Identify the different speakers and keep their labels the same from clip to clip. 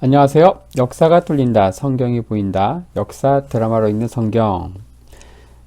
Speaker 1: 안녕하세요. 역사가 뚫린다. 성경이 보인다. 역사 드라마로 읽는 성경.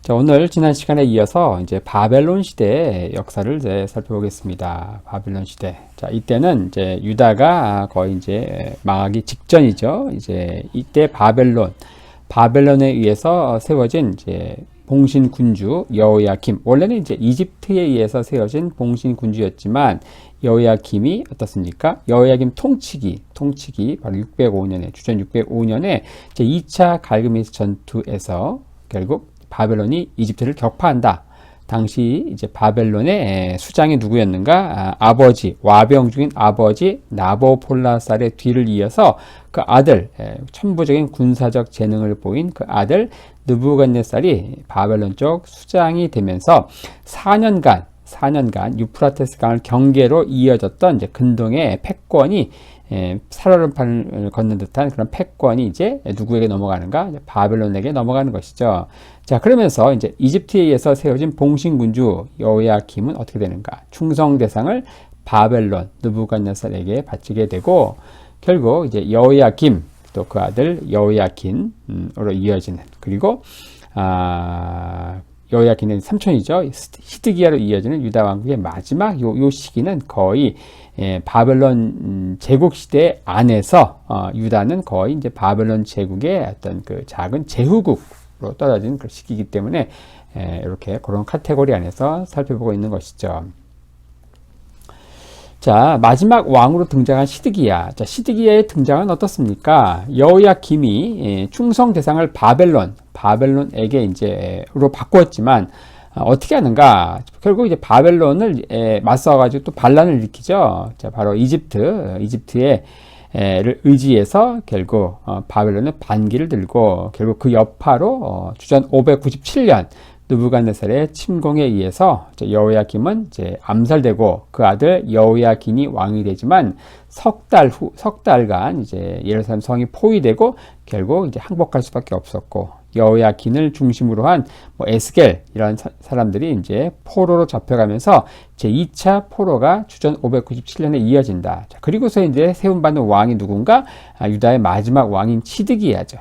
Speaker 1: 자, 오늘 지난 시간에 이어서 이제 바벨론 시대의 역사를 이제 살펴보겠습니다. 바벨론 시대. 자, 이때는 이제 유다가 거의 이제 망하기 직전이죠. 이제 이때 바벨론에 의해서 세워진 이제 봉신 군주 여호야김. 원래는 이제 이집트에 의해서 세워진 봉신 군주였지만 여호야김이 어떻습니까? 여호야김 통치기 바로 605년에 주전 605년에 제 2차 갈그미스 전투에서 결국 바벨론이 이집트를 격파한다. 당시 이제 바벨론의 수장이 누구였는가? 아버지, 와병 중인 아버지 나보폴라살의 뒤를 이어서 그 아들, 천부적인 군사적 재능을 보인 그 아들 느부갓네살이 바벨론 쪽 수장이 되면서 4년간 유프라테스 강을 경계로 이어졌던 이제 근동의 패권이 살얼음판을 걷는 듯한 그런 패권이 이제 누구에게 넘어가는가? 바벨론에게 넘어가는 것이죠. 자, 그러면서 이제 이집트에 의해서 세워진 봉신군주 여호야김은 어떻게 되는가? 충성 대상을 바벨론 느부갓네살에게 바치게 되고 결국 이제 여호야김 또 그 아들 여호야긴으로 이어지는 그리고 여호야긴의 삼촌이죠. 히드기야로 이어지는 유다 왕국의 마지막 요 시기는 거의 바벨론 제국 시대 안에서 유다는 거의 이제 바벨론 제국의 어떤 그 작은 제후국으로 떨어진 그 시기이기 때문에 이렇게 그런 카테고리 안에서 살펴보고 있는 것이죠. 자, 마지막 왕으로 등장한 시드기야. 자, 시드기야의 등장은 어떻습니까? 여호야김이 충성 대상을 바벨론에게 이제로 바꾸었지만 어떻게 하는가? 결국 이제 바벨론을 맞서가지고 또 반란을 일으키죠. 자, 바로 이집트의 를 의지해서 결국 바벨론은 반기를 들고 결국 그 여파로 주전 597년 느부갓네살의 침공에 의해서 여호야김은 이제 암살되고 그 아들 여호야긴이 왕이 되지만 석 달간 이제 예루살렘 성이 포위되고 결국 이제 항복할 수밖에 없었고 여호야긴을 중심으로 한 에스겔 이런 사람들이 이제 포로로 잡혀가면서 제 2차 포로가 주전 597년에 이어진다. 자, 그리고서 이제 세움받는 왕이 누군가? 유다의 마지막 왕인 시드기야죠.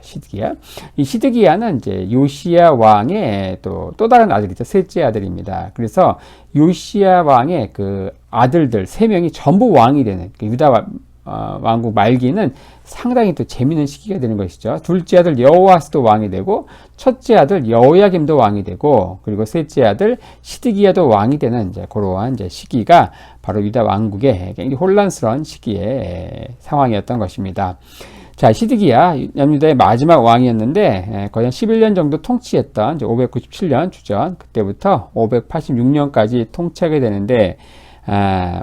Speaker 1: 이 시드기야는 이제 요시야 왕의 또 다른 아들이죠. 셋째 아들입니다. 그래서 요시야 왕의 그 아들들 3명이 전부 왕이 되는 유다 왕국 말기는 상당히 또 재미있는 시기가 되는 것이죠. 둘째 아들 여호아스도 왕이 되고 첫째 아들 여호야김도 왕이 되고 그리고 셋째 아들 시드기야도 왕이 되는 이제 그러한 이제 시기가 바로 유다 왕국의 굉장히 혼란스러운 시기의 상황이었던 것입니다. 자, 시드기야 남유다의 마지막 왕이었는데 거의 한 11년 정도 통치했던 이제 597년 주전 그때부터 586년까지 통치하게 되는데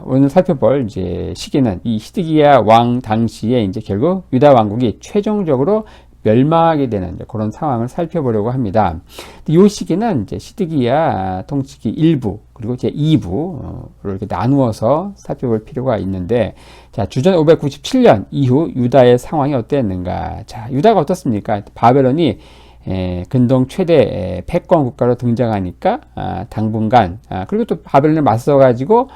Speaker 1: 오늘 살펴볼 이제 시기는 이 시드기야 왕 당시에 이제 결국 유다 왕국이 최종적으로 멸망하게 되는 그런 상황을 살펴보려고 합니다. 이 시기는 이제 시드기야 통치기 1부 그리고 이제 2부로 이렇게 나누어서 살펴볼 필요가 있는데, 자, 주전 597년 이후 유다의 상황이 어땠는가? 자, 유다가 어떻습니까? 바벨론이 근동 최대 패권 국가로 등장하니까 당분간 그리고 또 바벨론을 맞서가지고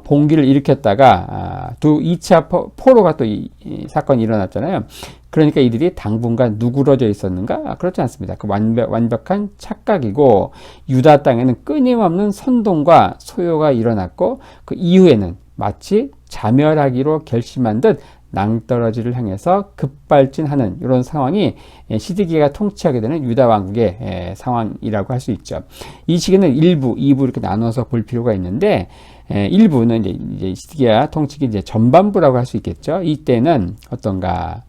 Speaker 1: 봉기를 일으켰다가 2차 포로가 또 이 사건이 일어났잖아요. 그러니까 이들이 당분간 누그러져 있었는가? 그렇지 않습니다. 그 완벽한 착각이고 유다 땅에는 끊임없는 선동과 소요가 일어났고 그 이후에는 마치 자멸하기로 결심한 듯 낭떠러지를 향해서 급발진하는 이런 상황이 시드기야가 통치하게 되는 유다 왕국의 상황이라고 할 수 있죠. 이 시기는 1부, 2부 이렇게 나눠서 볼 필요가 있는데 1부는 이제 시드기야 통치기 이제 전반부라고 할 수 있겠죠. 이때는 어떤가?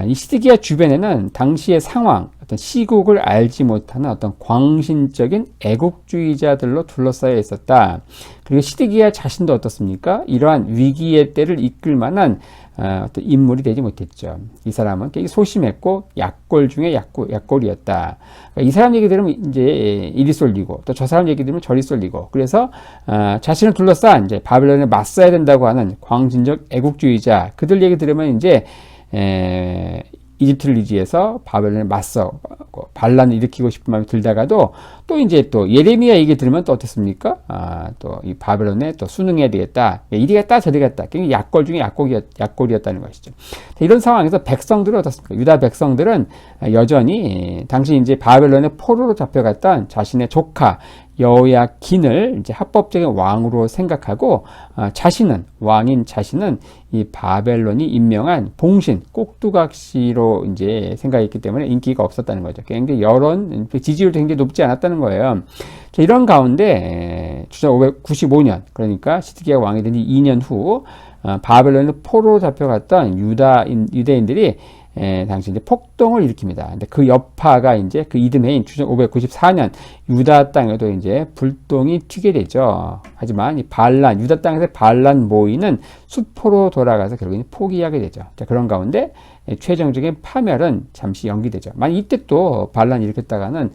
Speaker 1: 이 시드기야 주변에는 당시의 상황, 어떤 시국을 알지 못하는 어떤 광신적인 애국주의자들로 둘러싸여 있었다. 그리고 시드기야 자신도 어떻습니까? 이러한 위기의 때를 이끌 만한 어떤 인물이 되지 못했죠. 이 사람은 굉장히 소심했고 약골 중에 약골이었다. 그러니까 이 사람 얘기 들으면 이제 이리 쏠리고 또 저 사람 얘기 들으면 저리 쏠리고 그래서 자신을 둘러싼 이제 바벨론에 맞서야 된다고 하는 광신적 애국주의자 그들 얘기 들으면 이제 이집트를 의지해서 바벨론에 맞서 반란을 일으키고 싶은 마음이 들다가도 또 이제 또 예레미야 얘기 들으면 또 어떻습니까? 또 이 바벨론에 또 순응해야 되겠다. 이리겠다 저리겠다. 굉장히 약골 중에 약골이었다는 것이죠. 이런 상황에서 백성들은 어떻습니까? 유다 백성들은 여전히 당시 이제 바벨론의 포로로 잡혀갔던 자신의 조카 여호야긴을 이제 합법적인 왕으로 생각하고 왕인 자신은 이 바벨론이 임명한 봉신 꼭두각시로 이제 생각했기 때문에 인기가 없었다는 거죠. 굉장히 여론 지지율도 굉장히 높지 않았다는 거예요. 자, 이런 가운데 주전 595년 그러니까 시드기야 왕이 된 지 2년 후 바벨론의 포로로 잡혀갔던 유대인들이 당시 이제 폭동을 일으킵니다. 근데 그 여파가 이제 그 이듬해인 주전 594년 유다 땅에도 이제 불똥이 튀게 되죠. 하지만 이 유다 땅에서 반란 모이는 수포로 돌아가서 결국엔 포기하게 되죠. 자, 그런 가운데 최종적인 파멸은 잠시 연기되죠. 만약 이때 또 반란 일으켰다가는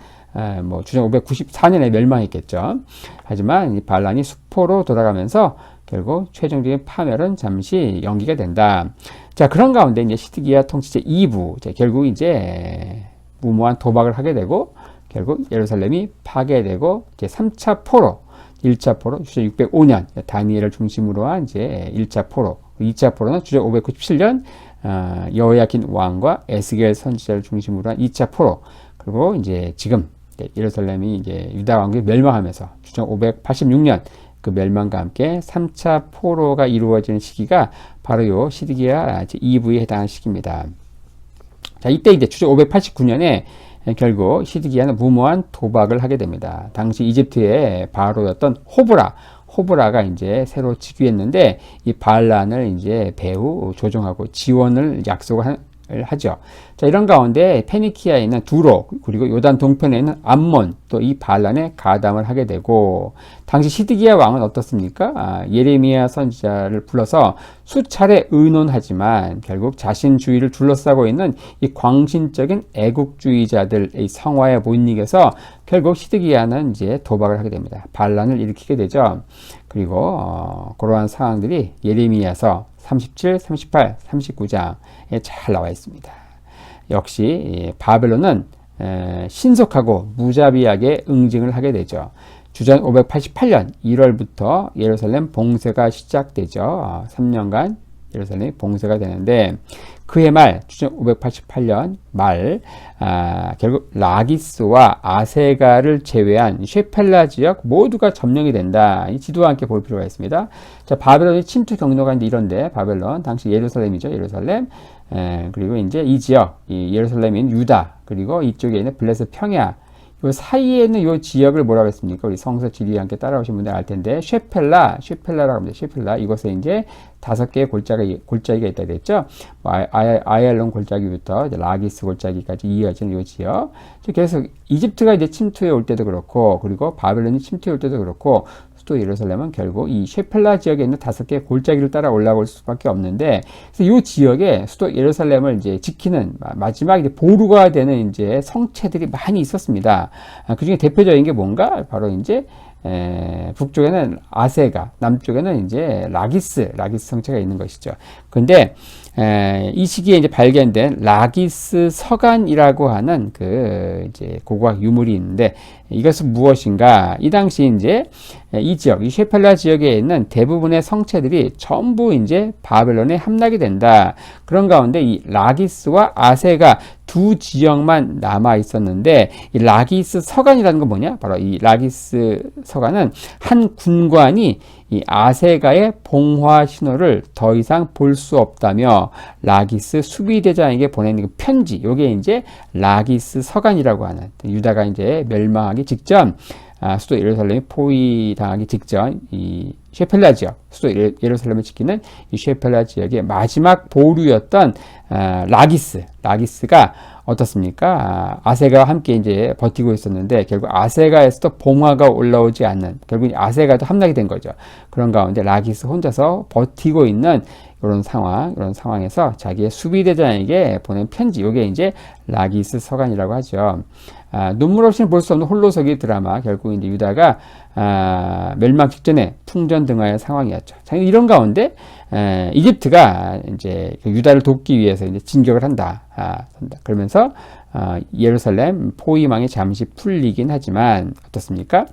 Speaker 1: 주전 594년에 멸망했겠죠. 하지만 이 반란이 수포로 돌아가면서 결국 최종적인 파멸은 잠시 연기가 된다. 자, 그런 가운데 이제 시드기야 통치제 2부, 결국 이제 무모한 도박을 하게 되고, 결국 예루살렘이 파괴되고, 이제 3차 포로, 1차 포로, 주전 605년, 다니엘을 중심으로 한 이제 1차 포로, 2차 포로는 주전 597년, 여호야킨 왕과 에스겔 선지자를 중심으로 한 2차 포로, 그리고 이제 지금 예루살렘이 이제 유다 왕국이 멸망하면서 주전 586년, 그 멸망과 함께 3차 포로가 이루어지는 시기가 바로 요 시드기야 2부에 해당하는 시기입니다. 자, 이때 이제 주전 589년에 결국 시드기야는 무모한 도박을 하게 됩니다. 당시 이집트의 바로였던 호브라가 이제 새로 즉위했는데 이 반란을 이제 배후 조종하고 지원을 약속을 하죠. 자, 이런 가운데 페니키아에 있는 두로 그리고 요단 동편에 있는 암몬 또 이 반란에 가담을 하게 되고 당시 시드기야 왕은 어떻습니까? 예레미야 선지자를 불러서 수차례 의논하지만 결국 자신 주위를 둘러싸고 있는 이 광신적인 애국주의자들의 성화에 못 이겨서 결국 시드기야는 이제 도박을 하게 됩니다. 반란을 일으키게 되죠. 그리고 그러한 상황들이 예레미야서 37, 38, 39장에 잘 나와 있습니다. 역시 바벨론은 신속하고 무자비하게 응징을 하게 되죠. 주전 588년 1월부터 예루살렘 봉쇄가 시작되죠. 3년간 예루살렘이 봉쇄가 되는데 그해 말 주전 588년 말 결국 라기스와 아세가를 제외한 쉐펠라 지역 모두가 점령이 된다. 이 지도와 함께 볼 필요가 있습니다. 자, 바벨론의 침투 경로가 이제 이런데 바벨론 당시 예루살렘이죠. 예루살렘 그리고 이제 이 지역 이 예루살렘인 유다 그리고 이쪽에 있는 블레셋 평야 요 사이에 있는 요 지역을 뭐라고 했습니까? 우리 성서 지리와 함께 따라오신 분들 알 텐데 쉐펠라라고 합니다. 쉐펠라 이곳에 이제 5개의 골짜기가 있다 그랬죠. 아얄론 골짜기부터 라기스 골짜기까지 이어지는 요 지역. 그래서 이집트가 이제 침투해 올 때도 그렇고 그리고 바벨론이 침투해 올 때도 그렇고 또 예루살렘은 결국 이 쉐펠라 지역에 있는 5개의 골짜기를 따라 올라올 수밖에 없는데, 그래서 이 지역에 수도 예루살렘을 이제 지키는 마지막 이제 보루가 되는 이제 성체들이 많이 있었습니다. 그 중에 대표적인 게 뭔가 바로 이제 북쪽에는 아세가, 남쪽에는 이제 라기스 성체가 있는 것이죠. 근데 이 시기에 이제 발견된 라기스 서간이라고 하는 그 이제 고고학 유물이 있는데 이것은 무엇인가? 이 당시 이제 이 지역, 이 쉐펠라 지역에 있는 대부분의 성체들이 전부 이제 바벨론에 함락이 된다. 그런 가운데 이 라기스와 아세가 두 지역만 남아 있었는데 이 라기스 서간이라는 건 뭐냐? 바로 이 라기스 서간은 한 군관이 이 아세가의 봉화 신호를 더 이상 볼 수 없다며 라기스 수비대장에게 보내는 그 편지, 요게 이제 라기스 서간이라고 하는 유다가 이제 멸망하기 직전 수도 예루살렘이 포위당하기 직전 이 쉐펠라 지역, 수도 예루살렘을 지키는 이 쉐펠라 지역의 마지막 보루였던 라기스가 어떻습니까? 아세가와 함께 이제 버티고 있었는데 결국 아세가에서도 봉화가 올라오지 않는 결국 아세가도 함락이 된 거죠. 그런 가운데 라기스 혼자서 버티고 있는 이런 상황에서 자기의 수비대장에게 보낸 편지, 이게 이제 라기스 서간이라고 하죠. 눈물 없이는 볼 수 없는 홀로서기 드라마. 결국 이제 유다가 멸망 직전에 풍전등화의 상황이었죠. 자, 이런 가운데 이집트가 이제 유다를 돕기 위해서 이제 진격을 한다. 그러면서 예루살렘 포위망이 잠시 풀리긴 하지만 어떻습니까?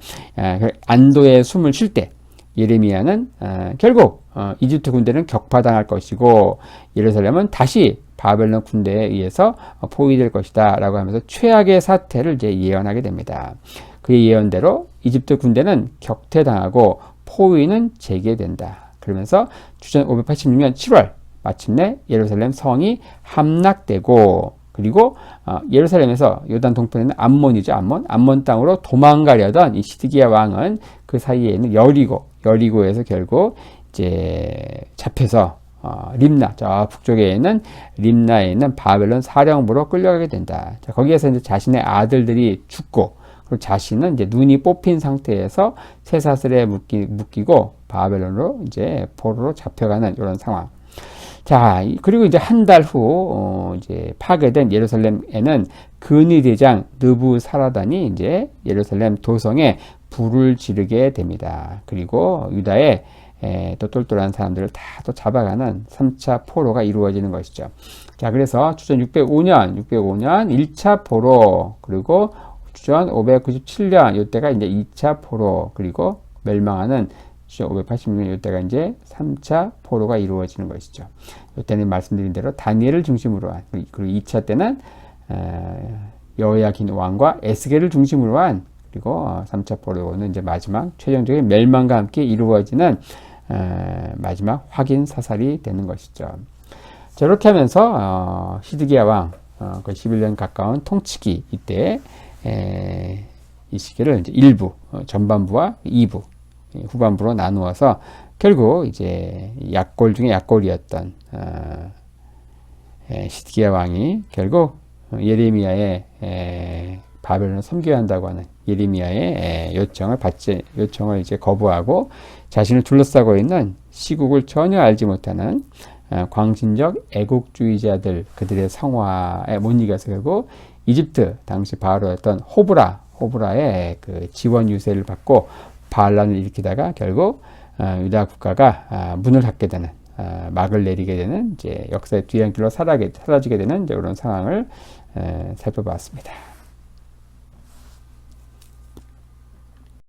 Speaker 1: 안도의 숨을 쉴 때 예레미야는 결국 이집트 군대는 격파당할 것이고 예루살렘은 다시 바벨론 군대에 의해서 포위될 것이다 라고 하면서 최악의 사태를 이제 예언하게 됩니다. 그의 예언대로 이집트 군대는 격퇴당하고 포위는 재개된다. 그러면서 주전 586년 7월 마침내 예루살렘 성이 함락되고 그리고 예루살렘에서 요단 동편에는 암몬이죠. 암몬 땅으로 도망가려던 이 시드기야 왕은 그 사이에 있는 여리고에서 결국 이제 잡혀서 림나, 저 북쪽에 있는 림나에 있는 바벨론 사령부로 끌려가게 된다. 자, 거기에서 이제 자신의 아들들이 죽고, 그리고 자신은 이제 눈이 뽑힌 상태에서 쇠사슬에 묶이고 바벨론으로 이제 포로로 잡혀가는 이런 상황. 자, 그리고 이제 한 달 후, 이제 파괴된 예루살렘에는 근위 대장 느부사라단이 이제 예루살렘 도성에 불을 지르게 됩니다. 그리고 유다의 또 똘똘한 사람들을 다 또 잡아가는 3차 포로가 이루어지는 것이죠. 자, 그래서 주전 605년 1차 포로, 그리고 주전 597년 이때가 이제 2차 포로, 그리고 멸망하는 주전 586년 이때가 이제 3차 포로가 이루어지는 것이죠. 이때는 말씀드린 대로 다니엘을 중심으로 한, 그리고 2차 때는 여호야긴 왕과 에스겔을 중심으로 한, 그리고 3차 포로는 이제 마지막 최종적인 멸망과 함께 이루어지는 마지막 확인 사살이 되는 것이죠. 자, 이렇게 하면서 시드기야 왕 그 11년 가까운 통치기 이때 이 시기를 이제 1부 전반부와 2부 후반부로 나누어서 결국 이제 약골 중에 약골이었던 시드기야 왕이 결국 예레미야의 바벨론을 섬겨야 한다고 하는 예레미야의 요청을 이제 거부하고 자신을 둘러싸고 있는 시국을 전혀 알지 못하는 광신적 애국주의자들, 그들의 성화에 못 이겨서 결국 이집트 당시 바로였던 호브라의 그 지원 유세를 받고 반란을 일으키다가 결국 유다 국가가 문을 닫게 되는, 막을 내리게 되는 이제 역사의 뒤안길로 사라지게 되는 이제 그런 상황을 살펴봤습니다.